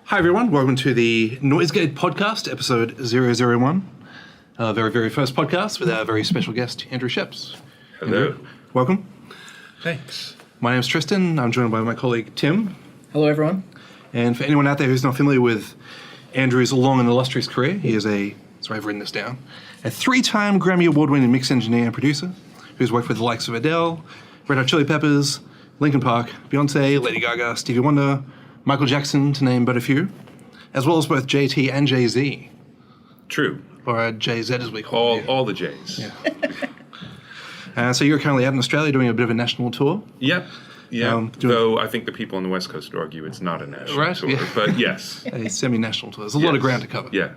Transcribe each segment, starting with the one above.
Hi everyone, welcome to the Noisegate podcast, episode 001. Our very, very first podcast with our very special guest, Andrew Scheps. Hello. Andrew, welcome. Thanks. My name's Tristan. I'm joined by my colleague Tim. Hello everyone. And for anyone out there who's not familiar with Andrew's long and illustrious career, he is I've written this down, a 3-time Grammy Award-winning mix engineer and producer who's worked with the likes of Adele, Red Hot Chili Peppers, Linkin Park, Beyonce, Lady Gaga, Stevie Wonder, Michael Jackson, to name but a few, as well as both JT and Jay-Z. True. Or JZ as we call it. All the J's. Yeah. So you're currently out in Australia doing a bit of a national tour. Yep. Yeah. Though I think the people on the West Coast would argue it's not a national tour. Yeah. But yes. A semi-national tour. There's a lot of ground to cover. Yeah.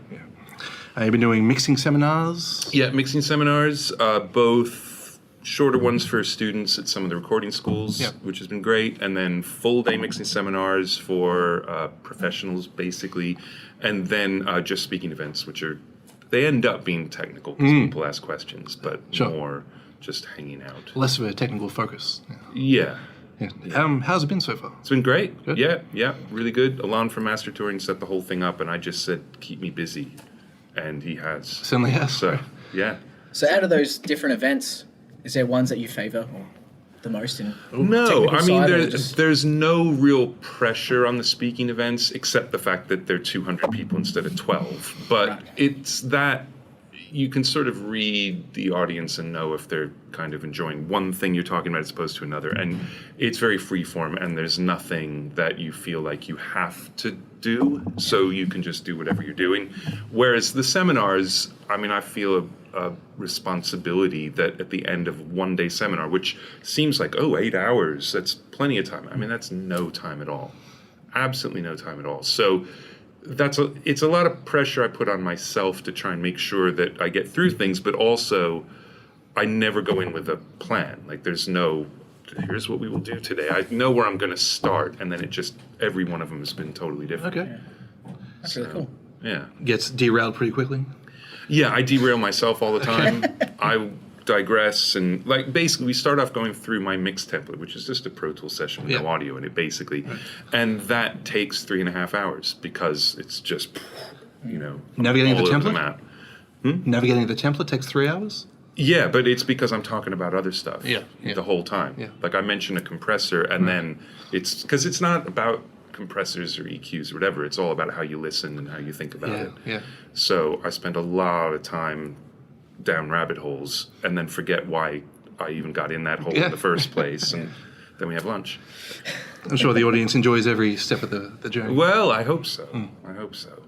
You've been doing mixing seminars. Yeah, mixing seminars, both shorter ones for students at some of the recording schools, which has been great, and then full-day mixing seminars for professionals, basically, and then just speaking events, they end up being technical because people ask questions, but more just hanging out. Less of a technical focus. Yeah. How's it been so far? It's been great. Good? Yeah, really good. Alon from Master Touring set the whole thing up, and I just said, keep me busy. And he has. Certainly has. So, yeah. So out of those different events, is there ones that you favour the most in No, I mean, just... there's no real pressure on the speaking events, except the fact that they're 200 people instead of 12. But it's that you can sort of read the audience and know if they're kind of enjoying one thing you're talking about as opposed to another. And it's very freeform, and there's nothing that you feel like you have to do, so you can just do whatever you're doing. Whereas the seminars, I mean, I feel a responsibility that at the end of one-day seminar, which seems like, 8 hours, that's plenty of time. I mean, that's no time at all. Absolutely no time at all. So it's a lot of pressure I put on myself to try and make sure that I get through things, but also I never go in with a plan. Like, there's no, here's what we will do today. I know where I'm going to start, and then every one of them has been totally different. Okay. Yeah. That's really cool. Yeah. Gets derailed pretty quickly? Yeah, I derail myself all the time. I digress, and basically we start off going through my mix template, which is just a Pro Tools session with no audio in it, basically. And that takes 3.5 hours because it's just, Navigating all the over template? the map. Navigating the template takes 3 hours? Yeah, but it's because I'm talking about other stuff the whole time. Yeah. Like I mention a compressor, and then it's because it's not about compressors or EQs or whatever. It's all about how you listen and how you think about it. Yeah. So I spend a lot of time down rabbit holes and then forget why I even got in that hole in the first place. And then we have lunch. I'm sure the audience enjoys every step of the journey. Well, I hope so. I hope so.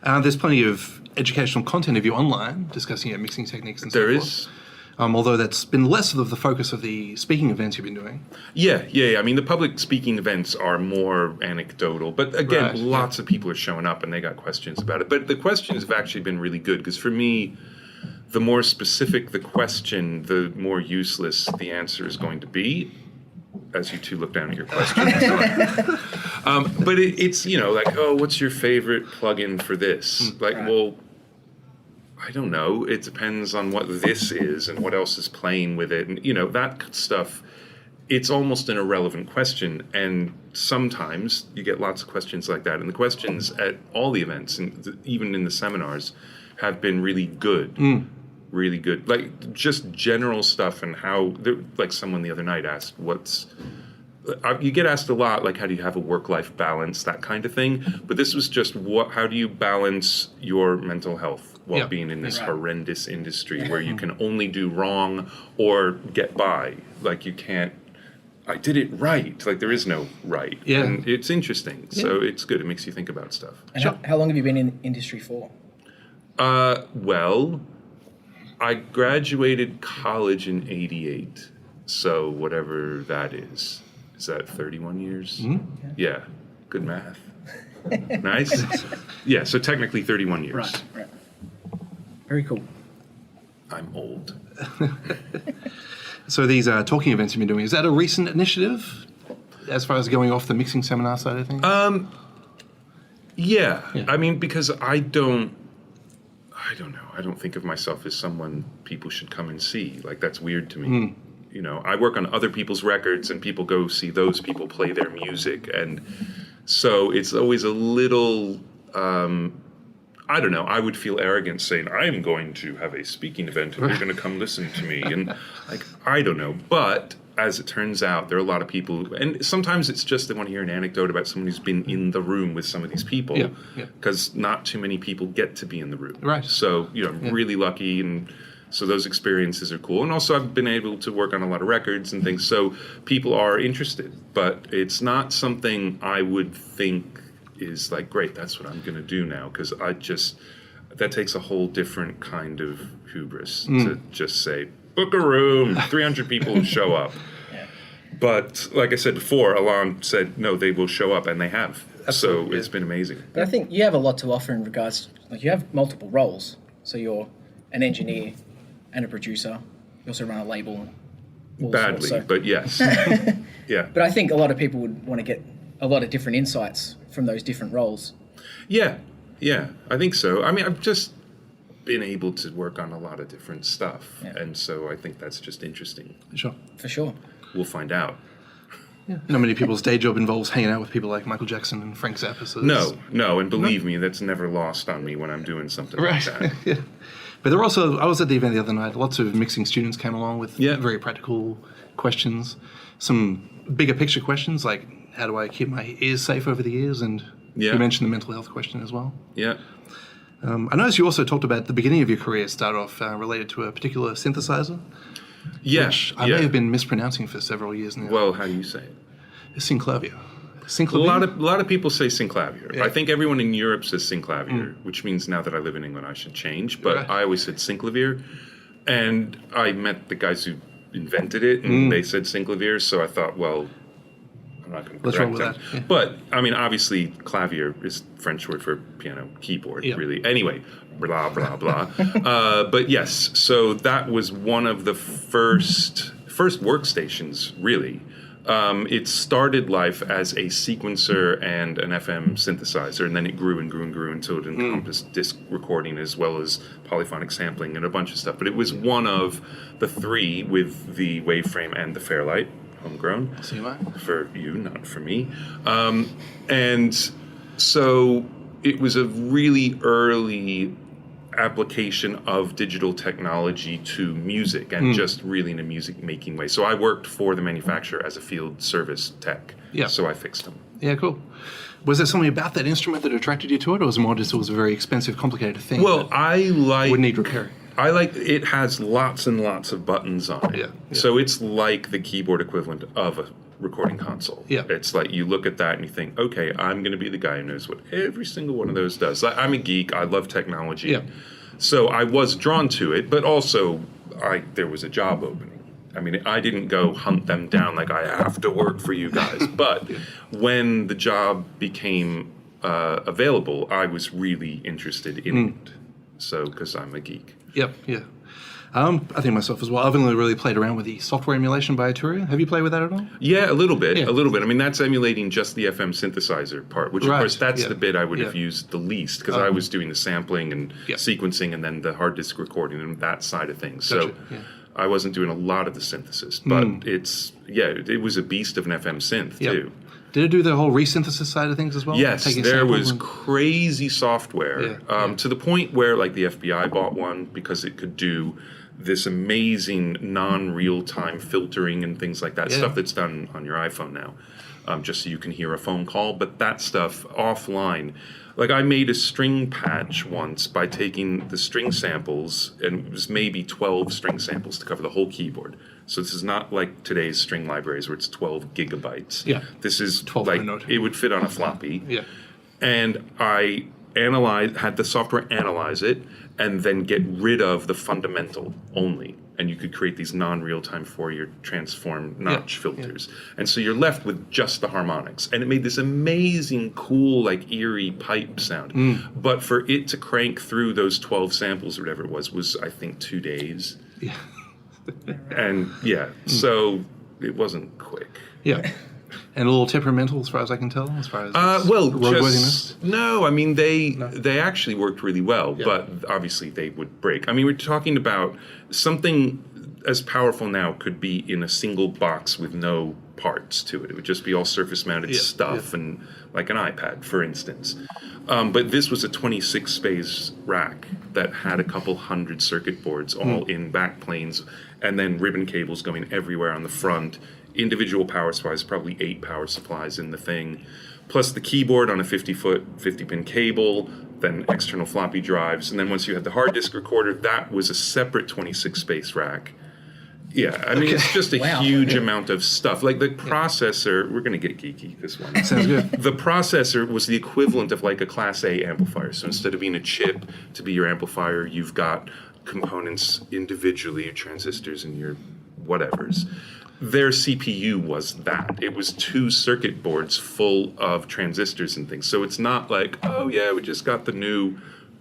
There's plenty of educational content of you online discussing your mixing techniques and so forth. There is. Although that's been less of the focus of the speaking events you've been doing. Yeah. I mean, the public speaking events are more anecdotal. But again, lots of people are showing up and they got questions about it. But the questions have actually been really good because for me, the more specific the question, the more useless the answer is going to be, as you two look down at your questions. But it's, what's your favorite plugin for this? Well, I don't know. It depends on what this is and what else is playing with it. And, that stuff, it's almost an irrelevant question. And sometimes you get lots of questions like that. And the questions at all the events, and even in the seminars, have been really good. Really good. Like, just general stuff and how, like someone the other night asked, you get asked a lot, like, how do you have a work-life balance, that kind of thing. But this was just, how do you balance your mental health while being in this horrendous industry where you can only do wrong or get by? Like, you can't, I did it right. Like, there is no right. Yeah. And it's interesting. So it's good. It makes you think about stuff. And how long have you been in the industry for? Well, I graduated college in 88. So whatever that is that 31 years? Mm-hmm. Yeah. Good math. Nice. Yeah, so technically 31 years. Right. Very cool. I'm old. So these talking events you've been doing, is that a recent initiative as far as going off the mixing seminar side of things? Yeah. I mean, because I don't know. I don't think of myself as someone people should come and see. Like, that's weird to me. I work on other people's records and people go see those people play their music, and So it's always a little, I don't know, I would feel arrogant saying, I'm going to have a speaking event and you're going to come listen to me. And like, I don't know. But as it turns out, there are a lot of people, and sometimes it's just they want to hear an anecdote about someone who's been in the room with some of these people, because not too many people get to be in the room. Right. So, I'm really lucky, and so those experiences are cool. And also I've been able to work on a lot of records and things, so people are interested, but it's not something I would think is like, great, that's what I'm going to do now, because that takes a whole different kind of hubris to just say, book a room, 300 people show up. Yeah. But like I said before, Alon said, no, they will show up, and they have. Absolutely, so it's been amazing. But I think you have a lot to offer in regards, like you have multiple roles. So you're an engineer and a producer. You also run a label. Badly, but yes. Yeah. But I think a lot of people would want to get a lot of different insights from those different roles. Yeah, I think so. I mean, I've just been able to work on a lot of different stuff, and so I think that's just interesting. Sure. For sure. We'll find out. Yeah. Not many people's day job involves hanging out with people like Michael Jackson and Frank Zappa. So no, and believe me, that's never lost on me when I'm doing something like that. Yeah. But there were also, I was at the event the other night, lots of mixing students came along with very practical questions, some bigger picture questions like, how do I keep my ears safe over the years? And you mentioned the mental health question as well. Yeah. I noticed you also talked about the beginning of your career started off related to a particular synthesizer. Yeah. Which I may have been mispronouncing for several years now. Well, how do you say it? Synclavier. A lot of people say Synclavier. Yeah. I think everyone in Europe says Synclavier, which means now that I live in England, I should change. But I always said Synclavier. And I met the guys who invented it, and they said Synclavier, so I thought, well, I'm not going to correct them. Yeah. But, I mean, obviously, clavier is French word for piano keyboard, really. Anyway, blah, blah, blah. But yes, so that was one of the first workstations, really. It started life as a sequencer and an FM synthesizer, and then it grew and grew and grew until it encompassed disc recording as well as polyphonic sampling and a bunch of stuff. But it was one of the three with the Waveframe and the Fairlight. Homegrown for you, not for me. And so it was a really early application of digital technology to music, and just really in a music making way. So I worked for the manufacturer as a field service tech. Yeah. So I fixed them. Yeah, cool. Was there something about that instrument that attracted you to it, or was it more just it was a very expensive, complicated thing? Well, would need repairing. It has lots and lots of buttons on it. Yeah. So it's like the keyboard equivalent of a recording console. Yeah. It's like you look at that and you think, okay, I'm going to be the guy who knows what every single one of those does. I'm a geek. I love technology. Yeah. So I was drawn to it, but also there was a job opening. I mean, I didn't go hunt them down like I have to work for you guys. But when the job became available, I was really interested in it. So, because I'm a geek. Yep, yeah. I think myself as well. I've only really played around with the software emulation by Arturia. Have you played with that at all? Yeah, a little bit. I mean, that's emulating just the FM synthesizer part, which, of course, that's the bit I would have used the least, because I was doing the sampling and sequencing and then the hard disk recording and that side of things. Gotcha. So I wasn't doing a lot of the synthesis. But it was a beast of an FM synth, too. Did it do the whole resynthesis side of things as well? Yes, there was crazy software to the point where, like, the FBI bought one because it could do this amazing non-real-time filtering and things like that, stuff that's done on your iPhone now, just so you can hear a phone call. But that stuff offline, like I made a string patch once by taking the string samples, and it was maybe 12 string samples to cover the whole keyboard. So this is not like today's string libraries where it's 12 gigabytes. Yeah. This is 12 like it would fit on a floppy. Yeah. And I had the software analyze it and then get rid of the fundamental only. And you could create these non-real-time Fourier transform notch filters. Yeah. And so you're left with just the harmonics. And it made this amazing, cool, like eerie pipe sound. But for it to crank through those 12 samples or whatever it was I think 2 days. Yeah. And so it wasn't quick. Yeah. And a little temperamental, as far as I can tell, as far as roadworthiness? No, I mean, they actually worked really well, but obviously they would break. I mean, we're talking about something as powerful now could be in a single box with no parts to it. It would just be all surface-mounted stuff, and like an iPad, for instance. But this was a 26-space rack that had a couple hundred circuit boards all in backplanes, and then ribbon cables going everywhere on the front. Individual power supplies, probably 8 power supplies in the thing, plus the keyboard on a 50-foot, 50-pin cable, then external floppy drives, and then once you had the hard disk recorder, that was a separate 26-space rack. Yeah, I mean, it's just a huge amount of stuff. Like the processor, we're going to get geeky this one. Sounds good. The processor was the equivalent of like a Class A amplifier. So instead of being a chip to be your amplifier, you've got components individually, your transistors and your whatevers. Their CPU was that. It was 2 circuit boards full of transistors and things. So it's not like, oh yeah, we just got the new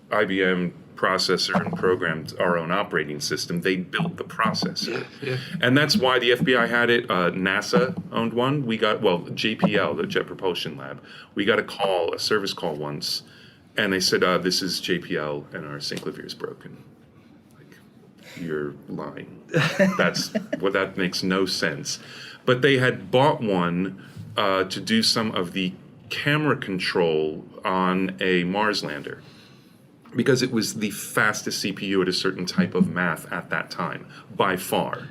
IBM processor and programmed our own operating system. They built the processor. And that's why the FBI had it. NASA owned one. We got, JPL, the Jet Propulsion Lab. We got a service call once, and they said, this is JPL and our Synclavier is broken. You're lying. That makes no sense. But they had bought one to do some of the camera control on a Mars lander, because it was the fastest CPU at a certain type of math at that time, by far.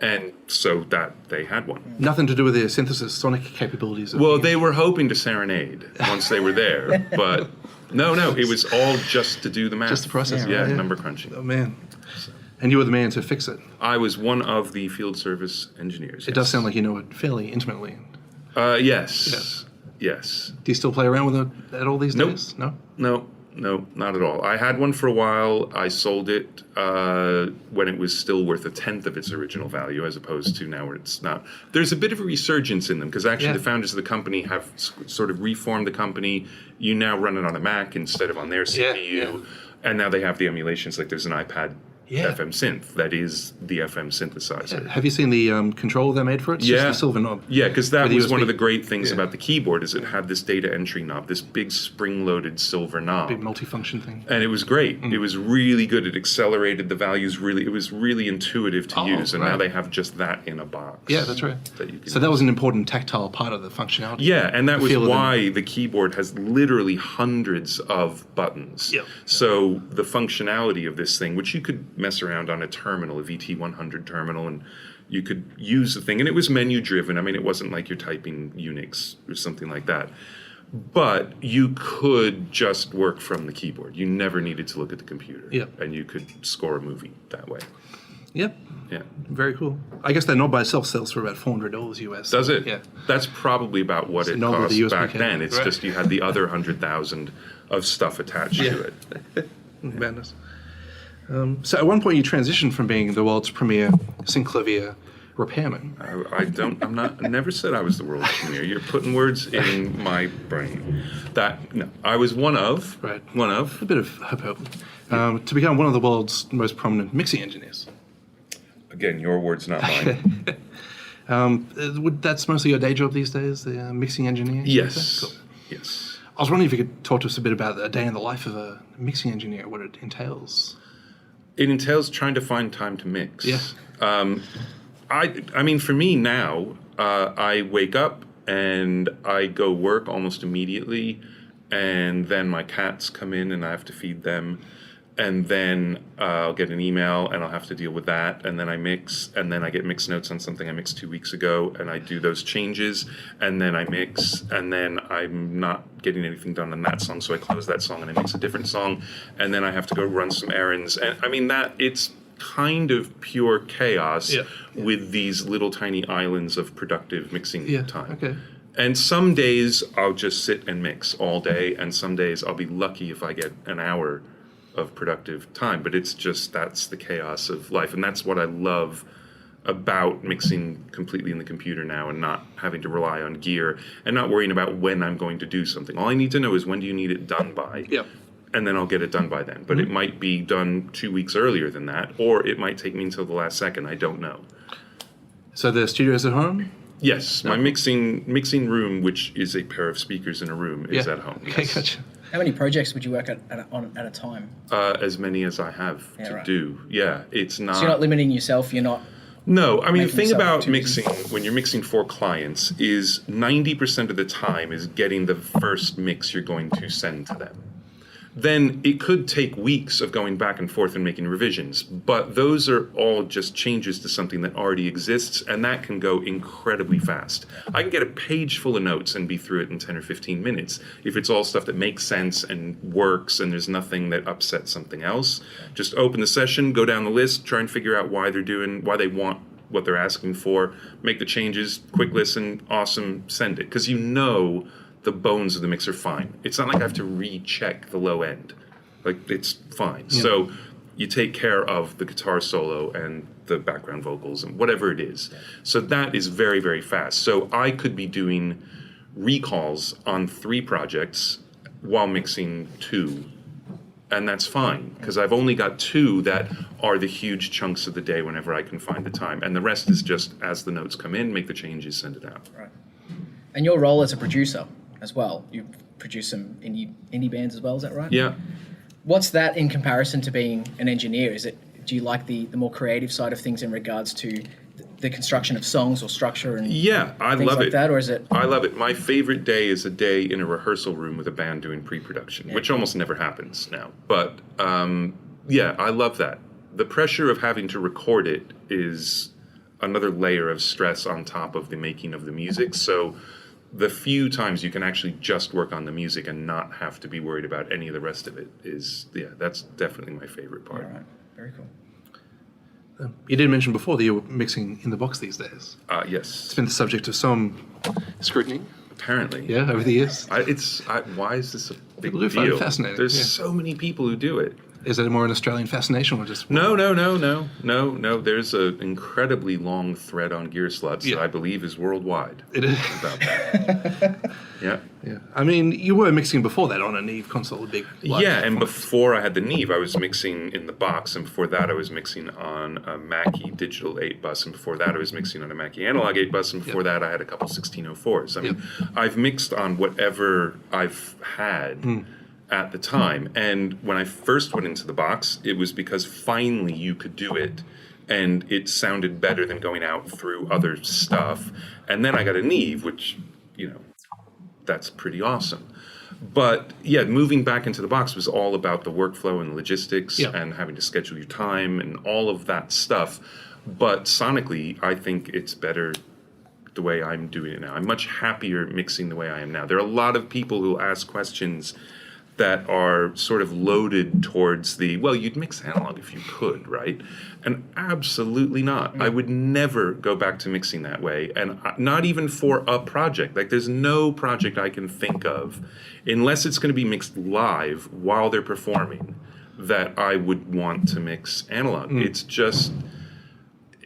And so that they had one. Nothing to do with their synthesis sonic capabilities. Well, they were hoping to serenade once they were there, but no, it was all just to do the math. Just the process. Yeah, number crunching. Oh, man. And you were the man to fix it. I was one of the field service engineers. It does sound like you know it fairly intimately. Yes. Do you still play around with it at all these days? No, not at all. I had one for a while. I sold it when it was still worth 1/10 of its original value, as opposed to now where it's not. There's a bit of a resurgence in them, because actually the founders of the company have sort of reformed the company. You now run it on a Mac instead of on their CPU. And now they have the emulations. Like there's an iPad FM synth that is the FM synthesizer. Have you seen the controller they made for it? It's just the silver knob. Yeah, because that was one of the great things about the keyboard, is it had this data entry knob, this big spring-loaded silver knob. Big multifunction thing. And it was great. It was really good. It accelerated the values really. It was really intuitive to use. And now they have just that in a box. Yeah, that's right. That was an important tactile part of the functionality. Yeah, and that was why the keyboard has literally hundreds of buttons. So the functionality of this thing, which you could mess around on a terminal, a VT100 terminal, and you could use the thing. And it was menu driven. I mean, it wasn't like you're typing Unix or something like that. But you could just work from the keyboard. You never needed to look at the computer. And you could score a movie that way. Yeah. Very cool. I guess that knob by itself sells for about $400 US. Does it? Yeah. That's probably about what it cost back then. It's just you had the other 100,000 of stuff attached to it. Madness. So at one point you transitioned from being the world's premier Synclavier repairman. I never said I was the world's premier. You're putting words in my brain. I was one of. A bit of hope. To become one of the world's most prominent mixing engineers. Again, your words, not mine. That's mostly your day job these days, the mixing engineer? Yes. Cool. Yes. I was wondering if you could talk to us a bit about a day in the life of a mixing engineer, what it entails. It entails trying to find time to mix. Yeah. I mean, for me now, I wake up and I go work almost immediately, and then my cats come in and I have to feed them, and then I'll get an email and I'll have to deal with that, and then I mix, and then I get mix notes on something I mixed 2 weeks ago, and I do those changes, and then I mix, and then I'm not getting anything done on that song, so I close that song and I mix a different song, and then I have to go run some errands, and I mean it's kind of pure chaos with these little tiny islands of productive mixing time. Okay. And some days I'll just sit and mix all day, and some days I'll be lucky if I get an hour of productive time, but it's just, that's the chaos of life, and that's what I love about mixing completely in the computer now, and not having to rely on gear, and not worrying about when I'm going to do something. All I need to know is when do you need it done by, and then I'll get it done by then. But it might be done 2 weeks earlier than that, or it might take me until the last second. I don't know. So the studio's at home? Yes, my mixing room, which is a pair of speakers in a room, is at home. Okay, gotcha. How many projects would you work on at a time? As many as I have to do. Yeah, it's not. So you're not limiting yourself. You're not No, I mean, the making thing yourself about too busy. mixing, when you're mixing for clients, is 90% of the time is getting the first mix you're going to send to them. Then it could take weeks of going back and forth and making revisions, but those are all just changes to something that already exists, and that can go incredibly fast. I can get a page full of notes and be through it in 10 or 15 minutes if it's all stuff that makes sense and works and there's nothing that upsets something else. Just open the session, go down the list, try and figure out why they want what they're asking for, make the changes, quick listen, awesome, send it. Because you know the bones of the mix are fine. It's not like I have to recheck the low end. Like, it's fine. Yeah. So you take care of the guitar solo and the background vocals and whatever it is. Yeah. So that is very, very fast. So I could be doing recalls on 3 projects while mixing 2. And that's fine, because I've only got 2 that are the huge chunks of the day whenever I can find the time. And the rest is just as the notes come in, make the changes, send it out. Right. And your role as a producer as well. You produce some indie bands as well, is that right? Yeah. What's that in comparison to being an engineer? Do you like the more creative side of things in regards to the construction of songs or structure and I things love like it. that, or is it? I love it. My favorite day is a day in a rehearsal room with a band doing pre-production, which almost never happens now. But I love that. The pressure of having to record it is another layer of stress on top of the making of the music. So the few times you can actually just work on the music and not have to be worried about any of the rest of it that's definitely my favorite part. All right. Very cool. You did mention before that you're mixing in the box these days. Yes. It's been the subject of some scrutiny. Apparently. Yeah, over the years. Why is this a big People do find deal? it fascinating. There's so many people who do it. Is it more an Australian fascination or just... No. There's an incredibly long thread on Gear Sluts that I believe is worldwide. It is. About that. Yeah. I mean, you were mixing before that on a Neve console, a big... and before I had the Neve, I was mixing in the box, and before that I was mixing on a Mackie Digital 8 bus, and before that I was mixing on a Mackie Analog 8 bus, and before that I had a couple 1604s. I mean, I've mixed on whatever I've had at the time. And when I first went into the box, it was because finally you could do it and it sounded better than going out through other stuff. And then I got a Neve, which, that's pretty awesome. But moving back into the box was all about the workflow and logistics and having to schedule your time and all of that stuff. But sonically, I think it's better the way I'm doing it now. I'm much happier mixing the way I am now. There are a lot of people who ask questions that are sort of loaded towards you'd mix analog if you could, right? And absolutely not. I would never go back to mixing that way, and not even for a project. Like, there's no project I can think of, unless it's going to be mixed live while they're performing, that I would want to mix analog.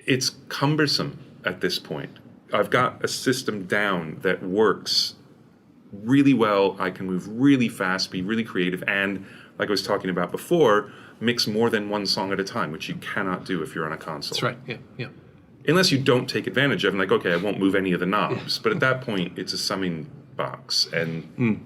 It's cumbersome at this point. I've got a system down that works really well. I can move really fast, be really creative, and like I was talking about before, mix more than one song at a time, which you cannot do if you're on a console. That's right, yeah. Unless you don't take advantage of it, like, okay, I won't move any of the knobs, but at that point, it's a summing box, and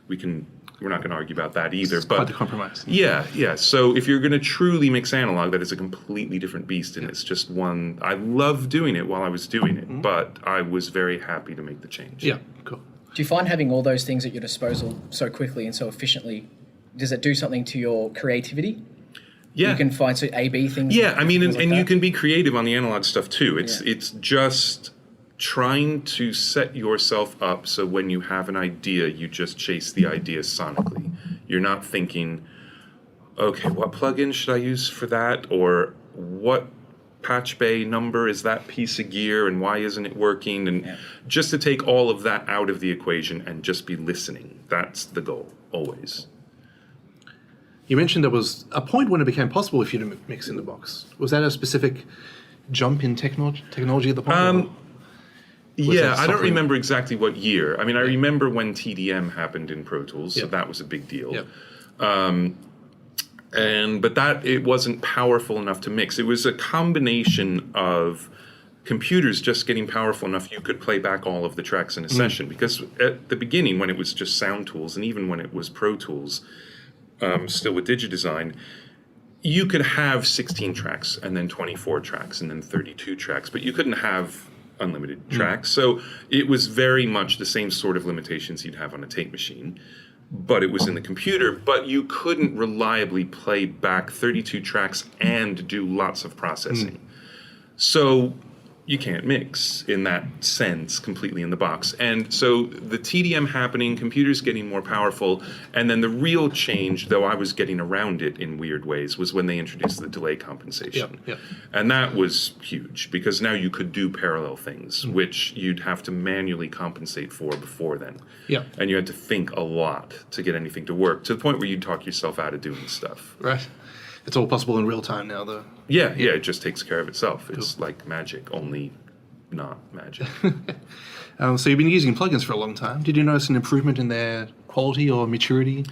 we're not going to argue about that either. It's quite the compromise. Yeah. So if you're going to truly mix analog, that is a completely different beast, and it's just one. I love doing it while I was doing it, but I was very happy to make the change. Yeah, cool. Do you find having all those things at your disposal so quickly and so efficiently, does it do something to your creativity? Yeah. You can find A/B things. Yeah, I mean, and that. you can be creative on the analog stuff too. It's just trying to set yourself up so when you have an idea, you just chase the idea sonically. You're not thinking, okay, what plugin should I use for that? Or what patch bay number is that piece of gear and why isn't it working? And just to take all of that out of the equation and just be listening. That's the goal, always. You mentioned there was a point when it became possible for you to mix in the box. Was that a specific jump in technology at the point? I don't remember exactly what year. I mean, I remember when TDM happened in Pro Tools, so that was a big deal. But that it wasn't powerful enough to mix. It was a combination of computers just getting powerful enough you could play back all of the tracks in a session. Because at the beginning, when it was just Sound Tools, and even when it was Pro Tools, still with DigiDesign, You could have 16 tracks and then 24 tracks and then 32 tracks, but you couldn't have unlimited tracks. So it was very much the same sort of limitations you'd have on a tape machine, but it was in the computer. But you couldn't reliably play back 32 tracks and do lots of processing. So you can't mix in that sense completely in the box. And so the TDM happening, computers getting more powerful, and then the real change, though I was getting around it in weird ways, was when they introduced the delay compensation. And that was huge, because now you could do parallel things, which you'd have to manually compensate for before then. And you had to think a lot to get anything to work, to the point where you'd talk yourself out of doing stuff. Right. It's all possible in real time now, though. Yeah, it just takes care of itself. It's like magic, only not magic. So you've been using plugins for a long time. Did you notice an improvement in their quality or maturity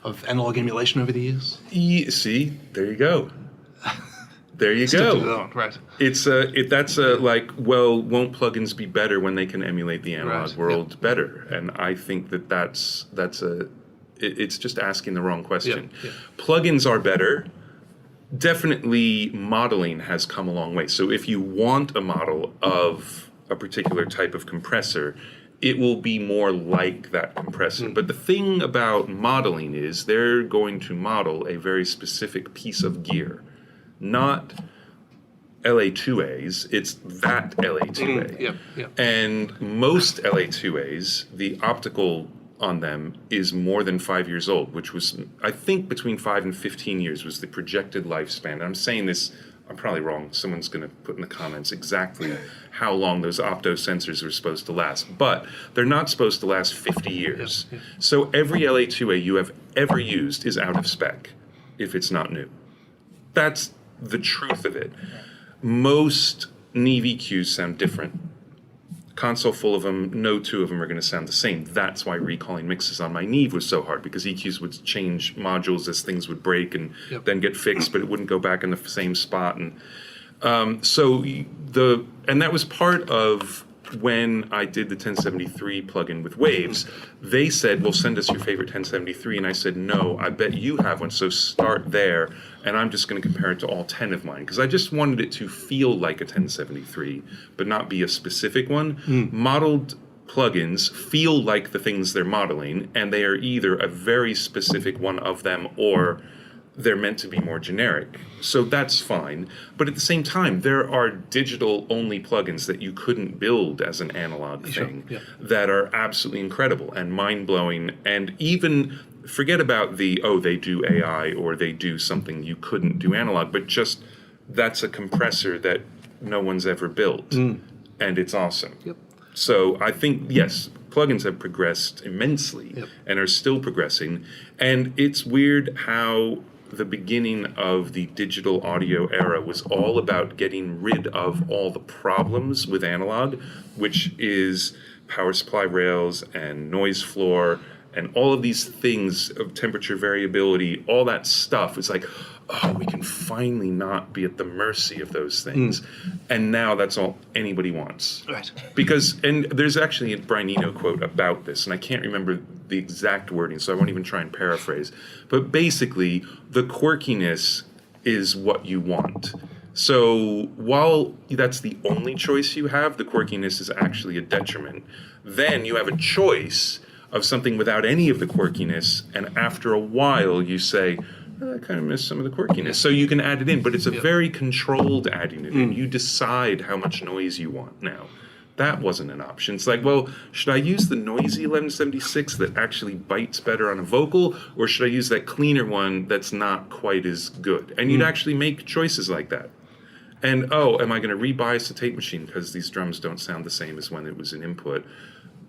of analog emulation over the years? See, there you go. There you Stick to go. that, right. That's like, well, won't plugins be better when they can emulate the analog world better? And I think it's just asking the wrong question. Plugins are better. Definitely modeling has come a long way. So if you want a model of a particular type of compressor, it will be more like that compressor. But the thing about modeling is they're going to model a very specific piece of gear, not LA2As, it's that LA2A. And most LA2As, the optical on them is more than 5 years old, which was, I think, between 5 and 15 years was the projected lifespan. And I'm saying this, I'm probably wrong. Someone's going to put in the comments exactly how long those opto sensors were supposed to last. But they're not supposed to last 50 years. So every LA2A you have ever used is out of spec if it's not new. That's the truth of it. Most Neve EQs sound different. Console full of them, no two of them are going to sound the same. That's why recalling mixes on my Neve was so hard, because EQs would change modules as things would break and then get fixed, but it wouldn't go back in the same spot. And and that was part of when I did the 1073 plugin with Waves. They said, well, send us your favorite 1073. And I said, no, I bet you have one. So start there. And I'm just going to compare it to all 10 of mine, because I just wanted it to feel like a 1073, but not be a specific one. Modeled plugins feel like the things they're modeling, and they are either a very specific one of them or they're meant to be more generic. So that's fine. But at the same time, there are digital-only plugins that you couldn't build as an analog thing that are absolutely incredible and mind-blowing. And even forget about they do AI or they do something you couldn't do analog, but just that's a compressor that no one's ever built. And it's awesome. So I think, yes, plugins have progressed immensely and are still progressing. And it's weird how the beginning of the digital audio era was all about getting rid of all the problems with analog, which is power supply rails and noise floor and all of these things of temperature variability, all that stuff. It's like, oh, we can finally not be at the mercy of those things. And now that's all anybody wants. Right. Because, and there's actually a Brian Eno quote about this, and I can't remember the exact wording, so I won't even try and paraphrase. But basically, the quirkiness is what you want. So while that's the only choice you have, the quirkiness is actually a detriment. Then you have a choice of something without any of the quirkiness, and after a while you say, I kind of miss some of the quirkiness. So you can add it in, but it's a very controlled adding it in. You decide how much noise you want now. That wasn't an option. It's like, well, should I use the noisy 1176 that actually bites better on a vocal, or should I use that cleaner one that's not quite as good? And you'd actually make choices like that. And, am I going to rebias the tape machine because these drums don't sound the same as when it was an input?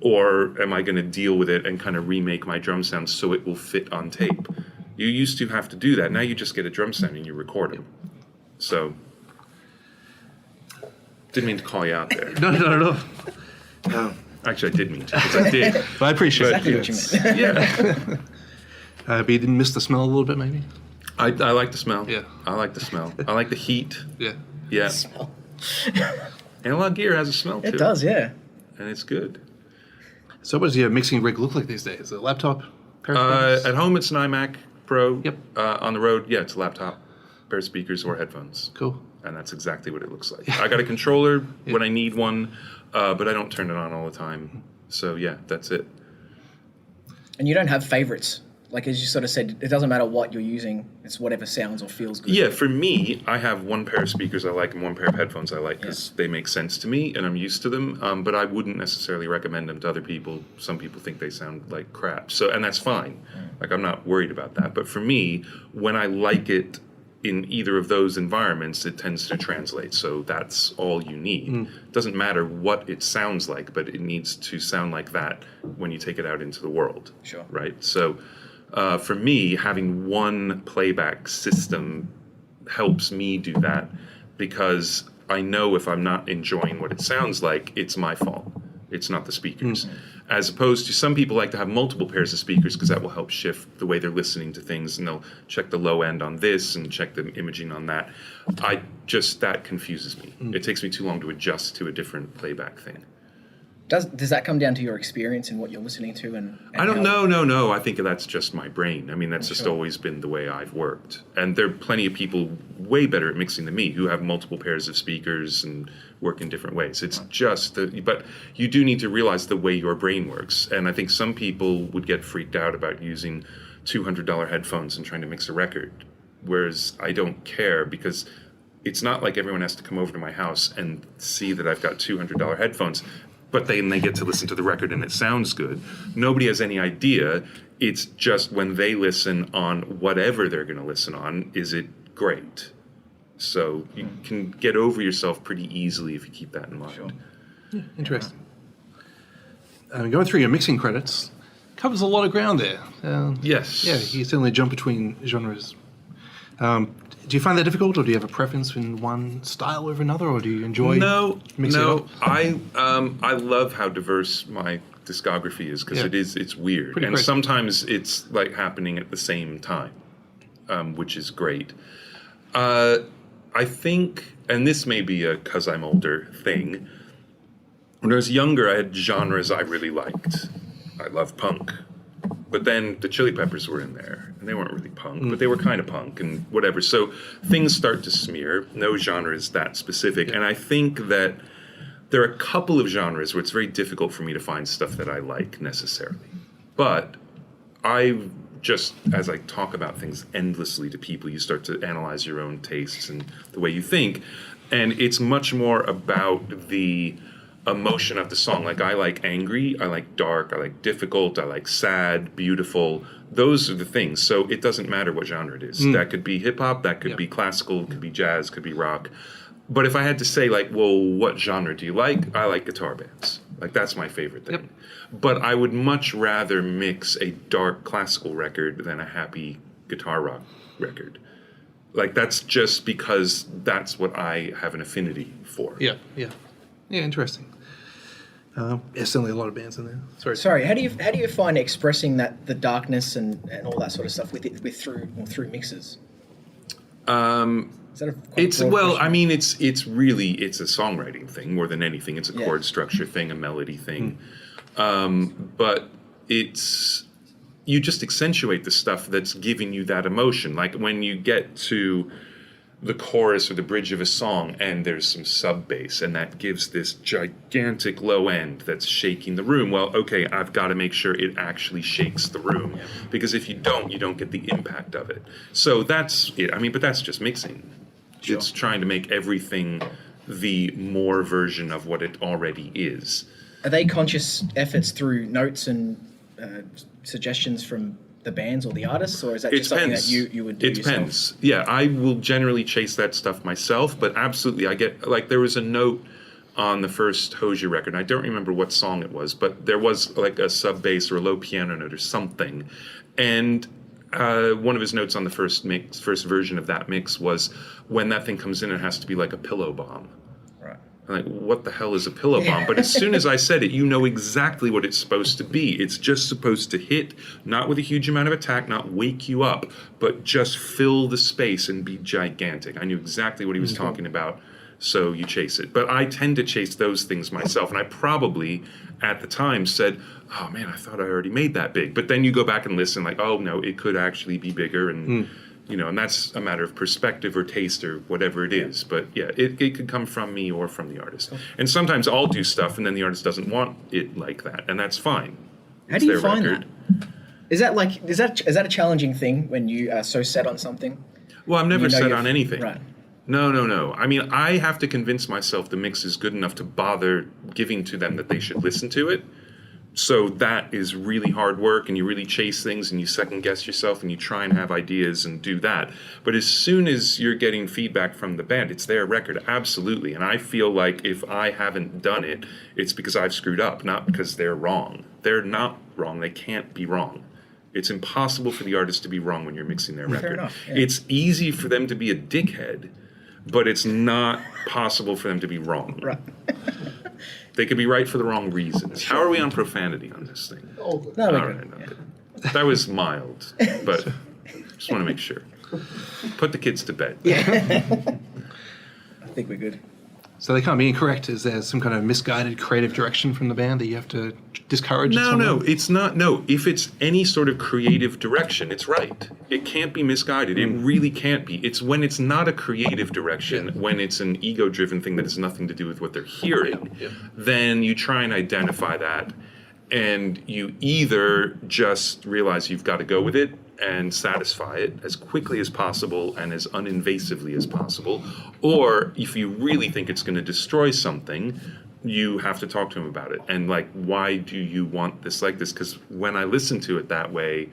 Or am I going to deal with it and kind of remake my drum sound so it will fit on tape? You used to have to do that. Now you just get a drum sound and you record them. So, didn't mean to call you out there. No. Actually, I did mean to, because I did. But I appreciate Exactly it. what you meant. Yeah. But you didn't miss the smell a little bit, maybe? I like the smell. Yeah. I like the smell. I like the heat. Yeah. Yeah. Smell. Analog gear has a smell, too. It does, yeah. And it's good. So what does your mixing rig look like these days? A laptop? At home, it's an iMac Pro. Yep. On the road, it's a laptop. pair of speakers or headphones. Cool. And that's exactly what it looks like. I got a controller when I need one, but I don't turn it on all the time. So yeah, that's it. And you don't have favorites. Like as you sort of said, it doesn't matter what you're using. It's whatever sounds or feels good. Yeah, for me, I have one pair of speakers I like and one pair of headphones I like because they make sense to me and I'm used to them. But I wouldn't necessarily recommend them to other people. Some people think they sound like crap. And that's fine. Like I'm not worried about that. But for me, when I like it in either of those environments, it tends to translate. So that's all you need. It doesn't matter what it sounds like, but it needs to sound like that when you take it out into the world. Sure. Right? So for me, having one playback system helps me do that because I know if I'm not enjoying what it sounds like, it's my fault. It's not the speakers. As opposed to some people like to have multiple pairs of speakers because that will help shift the way they're listening to things, and they'll check the low end on this and check the imaging on that. That confuses me. It takes me too long to adjust to a different playback thing. Does that come down to your experience and what you're listening to? And I don't know. No. I think that's just my brain. I mean, that's just always been the way I've worked. And there are plenty of people way better at mixing than me who have multiple pairs of speakers and work in different ways. It's just but you do need to realize the way your brain works. And I think some people would get freaked out about using $200 headphones and trying to mix a record, whereas I don't care because it's not like everyone has to come over to my house and see that I've got $200 headphones. But then they get to listen to the record and it sounds good. Nobody has any idea. It's just when they listen on whatever they're going to listen on, is it great? So you can get over yourself pretty easily if you keep that in mind. Sure. Yeah, interesting. Going through your mixing credits covers a lot of ground there. Yes. Yeah, you certainly jump between genres. Do you find that difficult, or do you have a preference in one style over another, or do you enjoy mixing it up? I love how diverse my discography is because it's weird. Pretty and crazy. Sometimes it's like happening at the same time, which is great. I think, and this may be a 'cause I'm older thing, when I was younger, I had genres I really liked. I love punk. But then the Chili Peppers were in there, and they weren't really punk, but they were kind of punk and whatever. So things start to smear. No genre is that specific. And I think that there are a couple of genres where it's very difficult for me to find stuff that I like necessarily. But as I talk about things endlessly to people, you start to analyze your own tastes and the way you think. And it's much more about the emotion of the song. Like I like angry, I like dark, I like difficult, I like sad, beautiful. Those are the things. So it doesn't matter what genre it is. That could be hip hop, that could be classical, could be jazz, could be rock. But if I had to say like, well, what genre do you like? I like guitar bands. Like that's my favorite thing. Yep. But I would much rather mix a dark classical record than a happy guitar rock record. Like that's just because that's what I have an affinity for. Yeah, interesting. There's certainly a lot of bands in there. Sorry, how do you find expressing the darkness and all that sort of stuff through mixes? Is that it's a songwriting thing more than anything. It's a chord structure thing, a melody thing. But you just accentuate the stuff that's giving you that emotion. Like when you get to the chorus or the bridge of a song and there's some sub bass and that gives this gigantic low end that's shaking the room. Well, okay, I've got to make sure it actually shakes the room because if you don't get the impact of it. So that's it. I mean, but that's just mixing. Sure. It's trying to make everything the more version of what it already is. Are they conscious efforts through notes and suggestions from the bands or the artists, or is that just something that you would do yourself? It depends. Yeah, I will generally chase that stuff myself, but absolutely, I get, like, there was a note on the first Hozier record, and I don't remember what song it was, but there was like a sub bass or a low piano note or something, and one of his notes on the first version of that mix was, when that thing comes in, it has to be like a pillow bomb. I'm like, what the hell is a pillow bomb? But as soon as I said it, you know exactly what it's supposed to be. It's just supposed to hit, not with a huge amount of attack, not wake you up, but just fill the space and be gigantic. I knew exactly what he was talking about, so you chase it. But I tend to chase those things myself, and I probably, at the time, said, oh man, I thought I already made that big. But then you go back and listen, like, oh no, it could actually be bigger, and And that's a matter of perspective or taste or whatever it is. But yeah, it could come from me or from the artist. And sometimes I'll do stuff and then the artist doesn't want it like that, and that's fine. How do you find that? Is that a challenging thing when you are so set on something? Well, I'm never set on anything. Right. No. I mean, I have to convince myself the mix is good enough to bother giving to them that they should listen to it. So that is really hard work, and you really chase things, and you second guess yourself, and you try and have ideas and do that. But as soon as you're getting feedback from the band, it's their record, absolutely. And I feel like if I haven't done it, it's because I've screwed up, not because they're wrong. They're not wrong. They can't be wrong. It's impossible for the artist to be wrong when you're mixing their record. Fair enough, yeah. It's easy for them to be a dickhead, but it's not possible for them to be wrong. Right. They could be right for the wrong reasons. How are we on profanity on this thing? No, All right, okay. That was mild, but just want to make sure. Put the kids to bed. Yeah. I think we're good. So they can't be incorrect. Is there some kind of misguided creative direction from the band that you have to discourage? No, it's not. No, if it's any sort of creative direction, it's right. It can't be misguided. It really can't be. It's when it's not a creative direction, when it's an ego-driven thing that has nothing to do with what they're hearing, then you try and identify that, and you either just realize you've got to go with it and satisfy it as quickly as possible and as uninvasively as possible, or if you really think it's going to destroy something, you have to talk to him about it. And like, why do you want this like this? Because when I listen to it that way,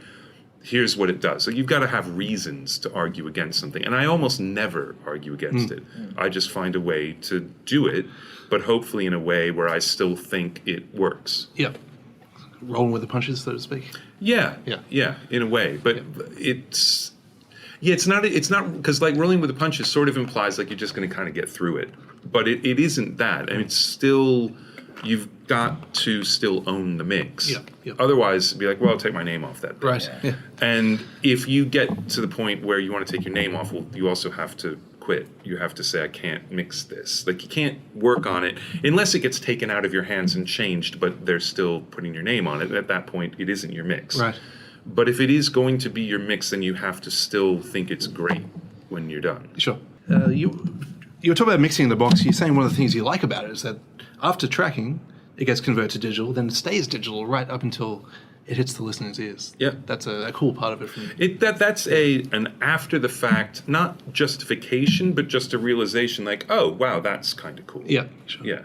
here's what it does. So you've got to have reasons to argue against something. And I almost never argue against it. I just find a way to do it, but hopefully in a way where I still think it works. Yep. Rolling with the punches, so to speak. Yeah, in a way. But it's not because like rolling with the punches sort of implies like you're just going to kind of get through it. But it isn't that. I mean, it's still, you've got to still own the mix. Yep. Otherwise, it'd be like, well, I'll take my name off that thing. Right. Yeah. And if you get to the point where you want to take your name off, well, you also have to quit. You have to say, I can't mix this. Like, you can't work on it unless it gets taken out of your hands and changed, but they're still putting your name on it. At that point, it isn't your mix. Right. But if it is going to be your mix, then you have to still think it's great when you're done. Sure. You were talking about mixing in the box. You're saying one of the things you like about it is that after tracking, it gets converted to digital, then it stays digital right up until it hits the listener's ears. Yeah. That's a cool part of it for me. That's an after the fact, not justification, but just a realization like, oh, wow, that's kind of cool. Yeah, sure. Yeah.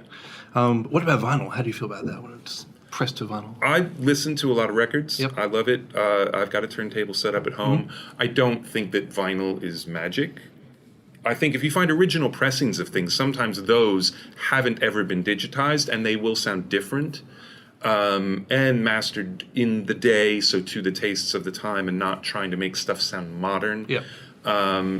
What about vinyl? How do you feel about that when it's pressed to vinyl? I listen to a lot of records. Yep. I love it. I've got a turntable set up at home. I don't think that vinyl is magic. I think if you find original pressings of things, sometimes those haven't ever been digitized and they will sound different and mastered in the day, so to the tastes of the time and not trying to make stuff sound modern. Yeah.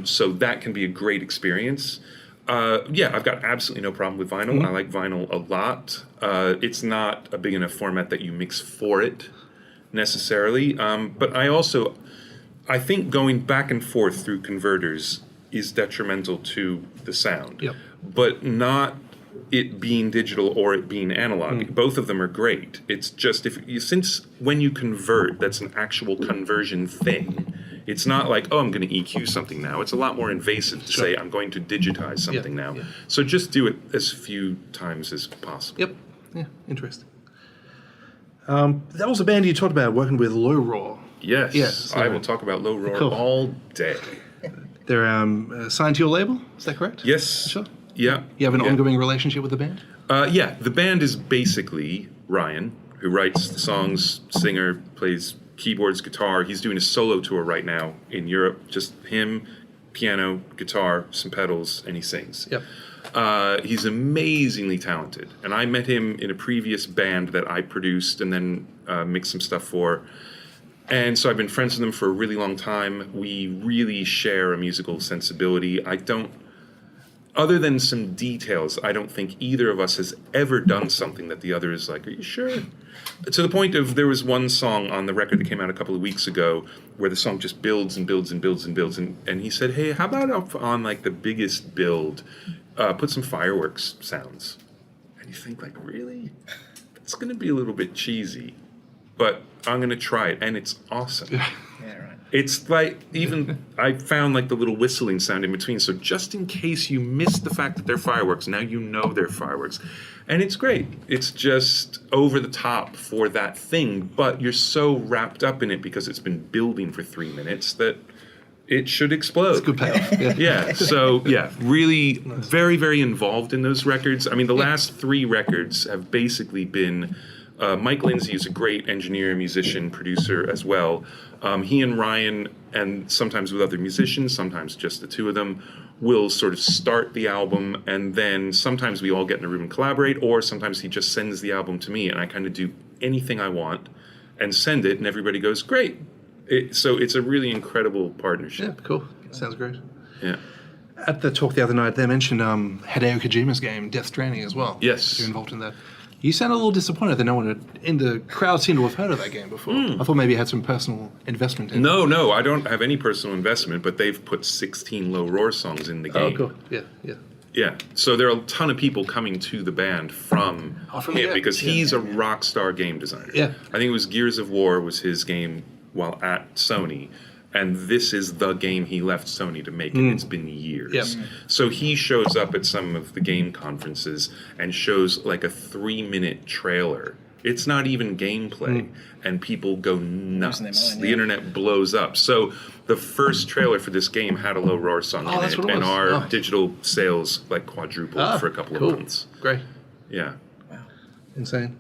So that can be a great experience. I've got absolutely no problem with vinyl. I like vinyl a lot. It's not a big enough format that you mix for it necessarily. But I think going back and forth through converters is detrimental to the sound. Yep. But not it being digital or it being analog. Both of them are great. It's just since when you convert, that's an actual conversion thing. It's not like, oh, I'm going to EQ something now. It's a lot more invasive to say I'm going to digitize something now. Yeah. So just do it as few times as possible. Yep. Yeah, interesting. That was a band you talked about working with Low Roar. Yes. Yes. I will talk about Low Roar all day. They're signed to your label, is that correct? Yes. Sure. Yeah. You have an ongoing relationship with the band? The band is basically Ryan, who writes the songs, singer, plays keyboards, guitar. He's doing a solo tour right now in Europe. Just him, piano, guitar, some pedals, and he sings. Yep. He's amazingly talented. And I met him in a previous band that I produced and then mixed some stuff for. And so I've been friends with him for a really long time. We really share a musical sensibility. Other than some details, I don't think either of us has ever done something that the other is like, are you sure? To the point of there was one song on the record that came out a couple of weeks ago where the song just builds and builds and builds and builds. And he said, hey, how about on like the biggest build, put some fireworks sounds? And you think like, really? That's going to be a little bit cheesy. But I'm going to try it, and it's awesome. Yeah, right. It's like, even I found like the little whistling sound in between. So just in case you missed the fact that they're fireworks, now you know they're fireworks. And it's great. It's just over the top for that thing, but you're so wrapped up in it because it's been building for 3 minutes that it should explode. It's good payoff. Yeah. Yeah. So yeah, really very, very involved in those records. I mean, the last 3 records have basically been Mike Lindsay is a great engineer, musician, producer as well. He and Ryan, and sometimes with other musicians, sometimes just the two of them, will sort of start the album, and then sometimes we all get in a room and collaborate, or sometimes he just sends the album to me and I kind of do anything I want and send it, and everybody goes, great. So it's a really incredible partnership. Yeah, cool. Sounds great. Yeah. At the talk the other night, they mentioned Hideo Kojima's game, Death Stranding, as well. Yes. You're involved in that. You sound a little disappointed that no one in the crowd seemed to have heard of that game before. I thought maybe you had some personal investment in it. No, I don't have any personal investment, but they've put 16 Low Roar songs in the game. Oh, cool. Yeah. Yeah, so there are a ton of people coming to the band from him because he's a rock star game designer. Yeah. I think it was Gears of War was his game while at Sony, and this is the game he left Sony to make, and it's been years. Yep. So he shows up at some of the game conferences and shows like a 3-minute trailer. It's not even gameplay, and people go nuts. The internet blows up. So the first trailer for this game had a Low Roar song in it, and our digital sales like quadrupled for a couple of months. Great. Yeah. Wow. Insane.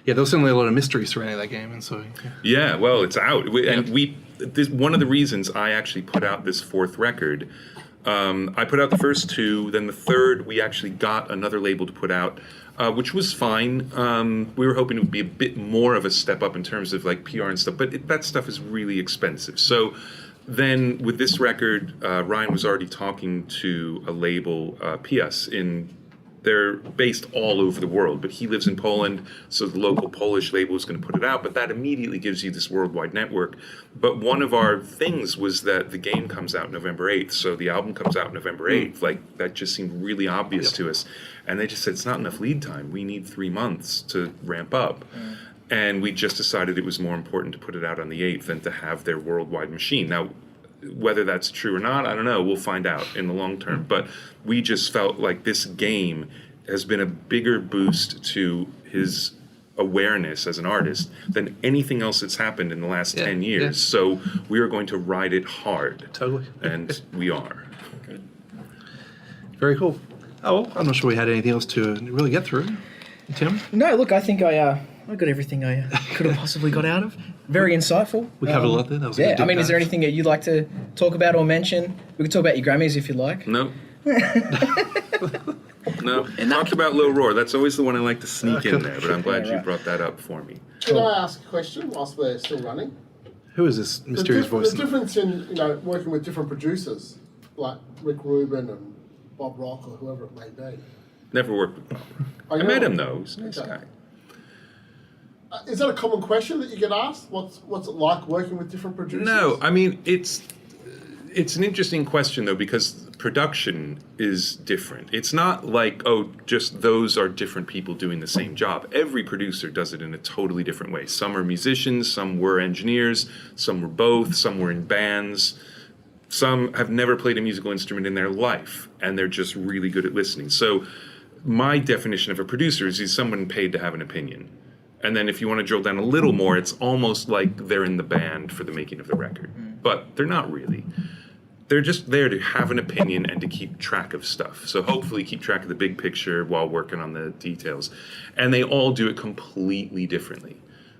Yeah, there was certainly a lot of mystery surrounding that game, and so... Yeah, well, it's out. One of the reasons I actually put out this 4th record, I put out the first 2, then the 3rd we actually got another label to put out, which was fine. We were hoping it would be a bit more of a step up in terms of like PR and stuff, but that stuff is really expensive. So then with this record, Ryan was already talking to a label, PS, they're based all over the world, but he lives in Poland, so the local Polish label is going to put it out, but that immediately gives you this worldwide network. But one of our things was that the game comes out November 8th, so the album comes out November 8th. Like, that just seemed really obvious to us. And they just said, it's not enough lead time. We need 3 months to ramp up. And we just decided it was more important to put it out on the 8th than to have their worldwide machine. Now, whether that's true or not, I don't know. We'll find out in the long term. But we just felt like this game has been a bigger boost to his awareness as an artist than anything else that's happened in the last 10 years. Yeah. So we are going to ride it hard. Totally. And we are. Very cool. Oh, well, I'm not sure we had anything else to really get through. Tim? No, look, I think I got everything I could have possibly got out of. Very insightful. We covered a lot there. That was a good I mean, deep is there dive. anything that you'd like to talk about or mention? We could talk about your Grammys if you like. No. No. Talk about Low Roar. That's always the one I like to sneak in there, but I'm glad you brought that up for me. Can I ask a question whilst we're still running? Who is this mysterious voice? The difference in working with different producers, like Rick Rubin and Bob Rock or whoever it may be. Never worked with Bob. Oh, I met him, though. He's a nice Okay. guy. Is that a common question that you get asked? What's it like working with different producers? No, I mean, it's an interesting question, though, because production is different. It's not like, just those are different people doing the same job. Every producer does it in a totally different way. Some are musicians, some were engineers, some were both, some were in bands. Some have never played a musical instrument in their life, and they're just really good at listening. So my definition of a producer is he's someone paid to have an opinion. And then if you want to drill down a little more, it's almost like they're in the band for the making of the record. But they're not really. They're just there to have an opinion and to keep track of stuff. So hopefully keep track of the big picture while working on the details. And they all do it completely differently.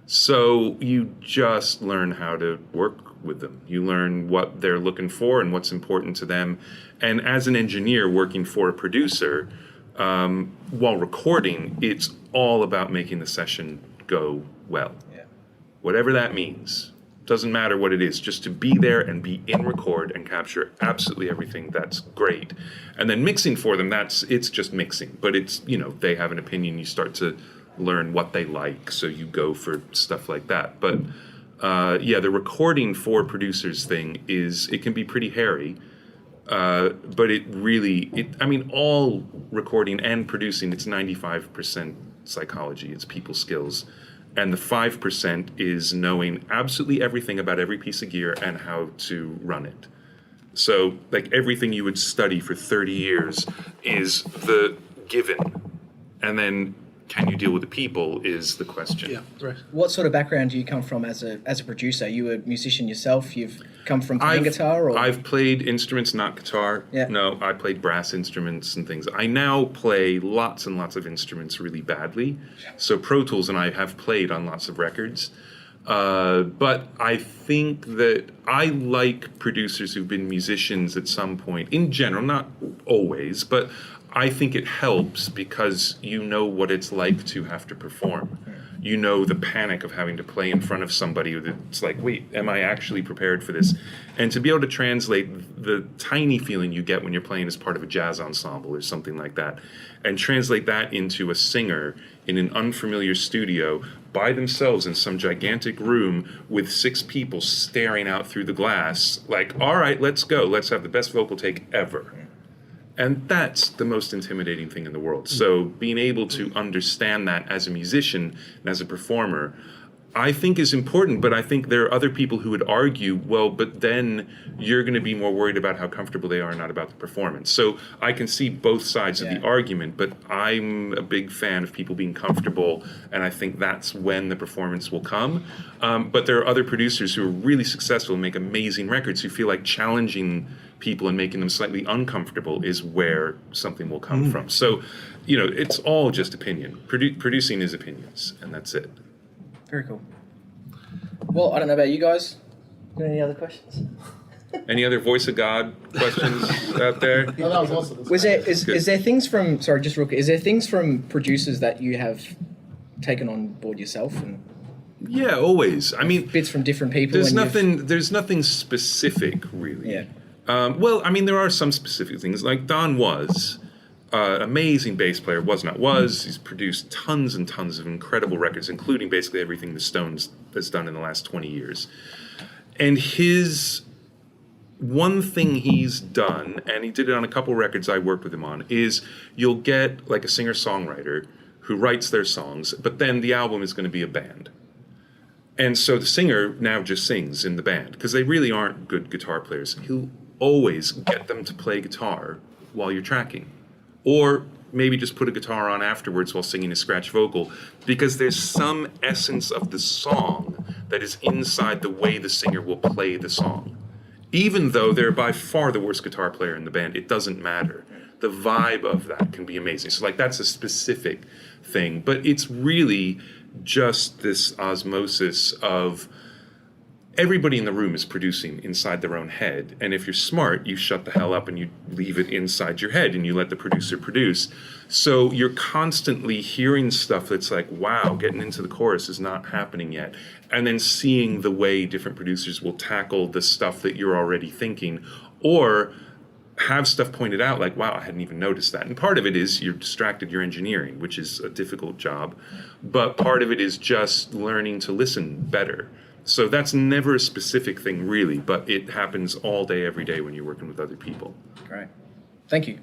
So you just learn how to work with them. You learn what they're looking for and what's important to them. And as an engineer working for a producer, while recording, it's all about making the session go well. Yeah. Whatever that means. Doesn't matter what it is, just to be there and be in record and capture absolutely everything. That's great. And then mixing for them, it's just mixing. But it's, they have an opinion, you start to learn what they like, so you go for stuff like that. But the recording for producers thing it can be pretty hairy. But all recording and producing, it's 95% psychology, it's people skills. And the 5% is knowing absolutely everything about every piece of gear and how to run it. So, like, everything you would study for 30 years is the given. And then, can you deal with the people is the question. Yeah, right. What sort of background do you come from as a producer? Are you a musician yourself? You've come from playing guitar? Or? I've played instruments, not guitar. Yeah. No, I played brass instruments and things. I now play lots and lots of instruments really badly. So Pro Tools and I have played on lots of records. But I think that I like producers who've been musicians at some point, in general, not always, but I think it helps because you know what it's like to have to perform. You know the panic of having to play in front of somebody that's like, wait, am I actually prepared for this? And to be able to translate the tiny feeling you get when you're playing as part of a jazz ensemble or something like that, and translate that into a singer in an unfamiliar studio by themselves in some gigantic room with 6 people staring out through the glass, like, all right, let's go. Let's have the best vocal take ever. And that's the most intimidating thing in the world. So being able to understand that as a musician and as a performer, I think is important, but I think there are other people who would argue, well, but then you're going to be more worried about how comfortable they are, not about the performance. So I can see both sides of the argument, but I'm a big fan of people being comfortable, and I think that's when the performance will come. But there are other producers who are really successful and make amazing records who feel like challenging people and making them slightly uncomfortable is where something will come from. So, it's all just opinion. Producing is opinions, and that's it. Very cool. Well, I don't know about you guys. Any other questions? Any other voice of God questions out there? No, that was awesome. Is there things from, sorry, just real quick, is there things from producers that you have taken on board yourself? And Yeah, always. I mean, bits from different people? There's nothing specific, really. Yeah. Well, I mean, there are some specific things. Like Don was amazing bass player. He's produced tons and tons of incredible records, including basically everything the Stones has done in the last 20 years. And his one thing he's done, and he did it on a couple records I worked with him on, is you'll get like a singer-songwriter who writes their songs, but then the album is going to be a band. And so the singer now just sings in the band, because they really aren't good guitar players. He'll always get them to play guitar while you're tracking. Or maybe just put a guitar on afterwards while singing a scratch vocal, because there's some essence of the song that is inside the way the singer will play the song. Even though they're by far the worst guitar player in the band, it doesn't matter. The vibe of that can be amazing. So that's a specific thing, but it's really just this osmosis of everybody in the room is producing inside their own head. And if you're smart, you shut the hell up and you leave it inside your head and you let the producer produce. So you're constantly hearing stuff that's like, wow, getting into the chorus is not happening yet. And then seeing the way different producers will tackle the stuff that you're already thinking, or have stuff pointed out like, wow, I hadn't even noticed that. And part of it is you're distracted, you're engineering, which is a difficult job. But part of it is just learning to listen better. So that's never a specific thing, really, but it happens all day, every day when you're working with other people. Great. Thank you.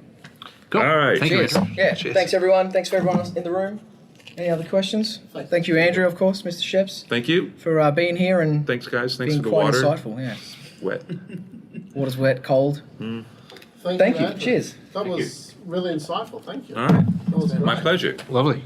Cool. All right. Thank Cheers. you, Andrew. Yeah. Cheers. Thanks, everyone. Thanks for everyone else in the room. Any other questions? Thank you, Andrew, of course, Mr. Scheps, Thank you. for being here and Thanks, guys. Thanks being for the quite water. insightful. Yeah. Wet. Water's wet, cold. Thank you. Thank you. Andrew. Cheers. That was really insightful. Thank you. All right. That was great. My pleasure. Lovely.